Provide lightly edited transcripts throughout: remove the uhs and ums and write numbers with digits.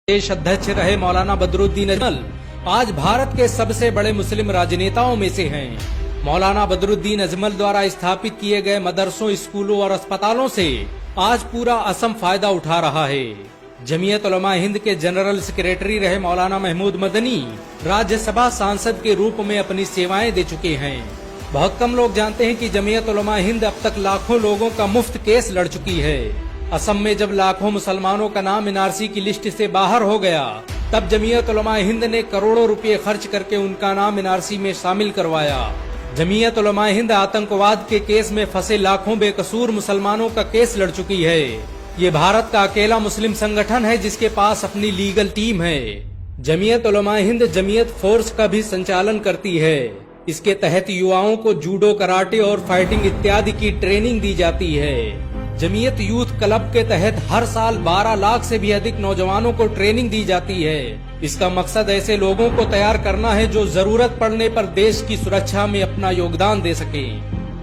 देश अध्यक्ष रहे मौलाना बदरुद्दीन अजमल आज भारत के सबसे बड़े मुस्लिम राजनेताओं में से हैं। मौलाना बदरुद्दीन अजमल द्वारा स्थापित किए गए मदरसों, स्कूलों और अस्पतालों से आज पूरा असम फायदा उठा रहा है। जमीयत उलमा हिंद के जनरल सेक्रेटरी रहे मौलाना महमूद मदनी राज्यसभा सांसद के रूप में अपनी सेवाएं दे चुके हैं। बहुत कम लोग जानते हैं कि जमीयत उलमा हिंद अब तक लाखों लोगों का मुफ्त केस लड़ चुकी है। असम में जब लाखों मुसलमानों का नाम एनआरसी की लिस्ट से बाहर हो गया, तब जमीयत उलमा हिंद ने करोड़ों रुपए खर्च करके उनका नाम एनआरसी में शामिल करवाया। जमीयत उलमा हिंद आतंकवाद के केस में फंसे लाखों बेकसूर मुसलमानों का केस लड़ चुकी है। ये भारत का अकेला मुस्लिम संगठन है जिसके पास अपनी लीगल टीम है। जमीयत उलमा हिंद जमीयत फोर्स का भी संचालन करती है। इसके तहत युवाओं को जूडो, कराटे और फाइटिंग इत्यादि की ट्रेनिंग दी जाती है। जमीयत यूथ क्लब के तहत हर साल 12 लाख से भी अधिक नौजवानों को ट्रेनिंग दी जाती है। इसका मकसद ऐसे लोगों को तैयार करना है जो जरूरत पड़ने पर देश की सुरक्षा में अपना योगदान दे सके।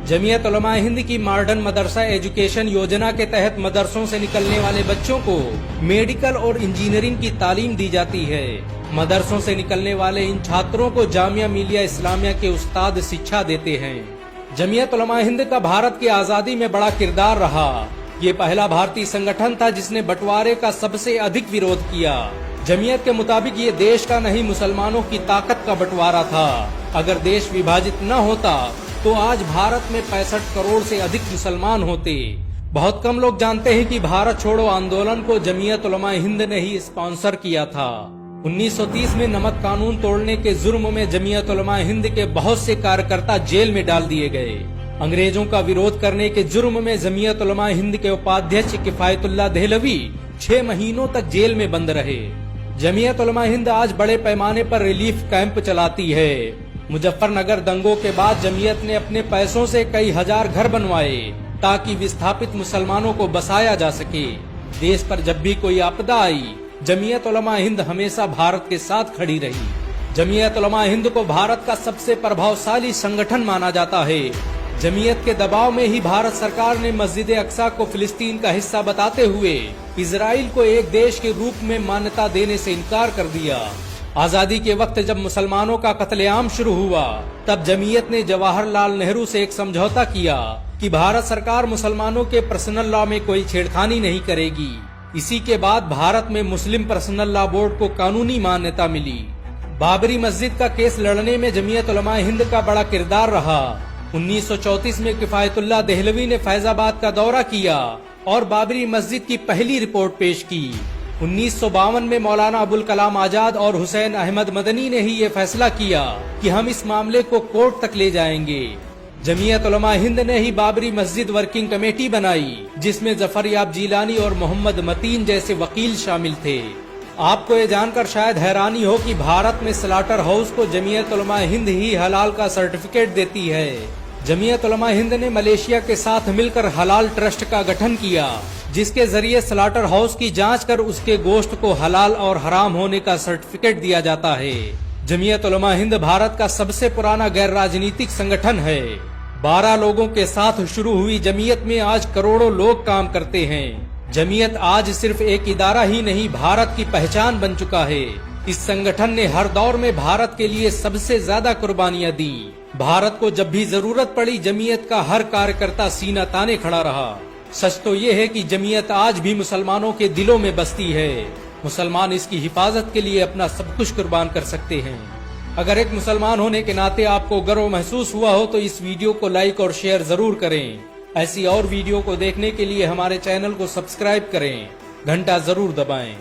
जमीयत उलमा हिंद की मॉडर्न मदरसा एजुकेशन योजना के तहत मदरसों से निकलने वाले बच्चों को मेडिकल और इंजीनियरिंग की तालीम दी जाती है। मदरसों से निकलने वाले इन छात्रों को जामिया मिलिया इस्लामिया के उस्ताद शिक्षा देते हैं। जमीयत उलमा हिंद का भारत की आजादी में बड़ा किरदार रहा। ये पहला भारतीय संगठन था जिसने बंटवारे का सबसे अधिक विरोध किया। जमीयत के मुताबिक ये देश का नहीं, मुसलमानों की ताकत का बंटवारा था। अगर देश विभाजित न होता तो आज भारत में 65 करोड़ से अधिक मुसलमान होते। बहुत कम लोग जानते हैं कि भारत छोड़ो आंदोलन को जमीयत उलमा हिंद ने ही स्पॉन्सर किया था। 1930 में नमक कानून तोड़ने के जुर्म में जमीयत उलमा हिंद के बहुत से कार्यकर्ता जेल में डाल दिए गए। अंग्रेजों का विरोध करने के जुर्म में जमीयत उलमा हिंद के उपाध्यक्ष किफायतुल्लाह देहलवी 6 महीनों तक जेल में बंद रहे। जमीयत उलमा हिंद आज बड़े पैमाने पर रिलीफ कैंप चलाती है। मुजफ्फरनगर दंगों के बाद जमीयत ने अपने पैसों से कई हजार घर बनवाए ताकि विस्थापित मुसलमानों को बसाया जा सके। देश पर जब भी कोई आपदा आई, जमीयत उलमा हिंद हमेशा भारत के साथ खड़ी रही। जमीयत उलमा हिंद को भारत का सबसे प्रभावशाली संगठन माना जाता है। जमीयत के दबाव में ही भारत सरकार ने मस्जिद अक्सा को फिलिस्तीन का हिस्सा बताते हुए इजराइल को एक देश के रूप में मान्यता देने से इनकार कर दिया। आजादी के वक्त जब मुसलमानों का कत्लेआम शुरू हुआ, तब जमीयत ने जवाहरलाल नेहरू से एक समझौता किया कि भारत सरकार मुसलमानों के पर्सनल लॉ में कोई छेड़खानी नहीं करेगी। इसी के बाद भारत में मुस्लिम पर्सनल लॉ बोर्ड को कानूनी मान्यता मिली। बाबरी मस्जिद का केस लड़ने में जमीयत उलमा हिंद का बड़ा किरदार रहा। 1934 में किफायतुल्लाह देहलवी ने फैजाबाद का दौरा किया और बाबरी मस्जिद की पहली रिपोर्ट पेश की। 1952 में मौलाना अबुल कलाम आजाद और हुसैन अहमद मदनी ने ही ये फैसला किया कि हम इस मामले को कोर्ट तक ले जाएंगे। जमीयत उलमा हिंद ने ही बाबरी मस्जिद वर्किंग कमेटी बनाई, जिसमें जफर याब जीलानी और मोहम्मद मतीन जैसे वकील शामिल थे। आपको ये जानकर शायद हैरानी हो कि भारत में स्लाटर हाउस को जमीयत उलमा हिंद ही हलाल का सर्टिफिकेट देती है। जमीयत उलमा हिंद ने मलेशिया के साथ मिलकर हलाल ट्रस्ट का गठन किया, जिसके जरिए स्लाटर हाउस की जांच कर उसके गोश्त को हलाल और हराम होने का सर्टिफिकेट दिया जाता है। जमीयत उलमा हिंद भारत का सबसे पुराना गैर राजनीतिक संगठन है। 12 लोगों के साथ शुरू हुई जमीयत में आज करोड़ों लोग काम करते हैं। जमीयत आज सिर्फ एक इदारा ही नहीं, भारत की पहचान बन चुका है। इस संगठन ने हर दौर में भारत के लिए सबसे ज्यादा कुर्बानियां दी। भारत को जब भी जरूरत पड़ी, जमीयत का हर कार्यकर्ता सीना ताने खड़ा रहा। सच तो ये है कि जमीयत आज भी मुसलमानों के दिलों में बसती है। मुसलमान इसकी हिफाजत के लिए अपना सब कुछ कुर्बान कर सकते हैं। अगर एक मुसलमान होने के नाते आपको गर्व महसूस हुआ हो तो इस वीडियो को लाइक और शेयर जरूर करें। ऐसी और वीडियो को देखने के लिए हमारे चैनल को सब्सक्राइब करें, घंटा जरूर दबाएं।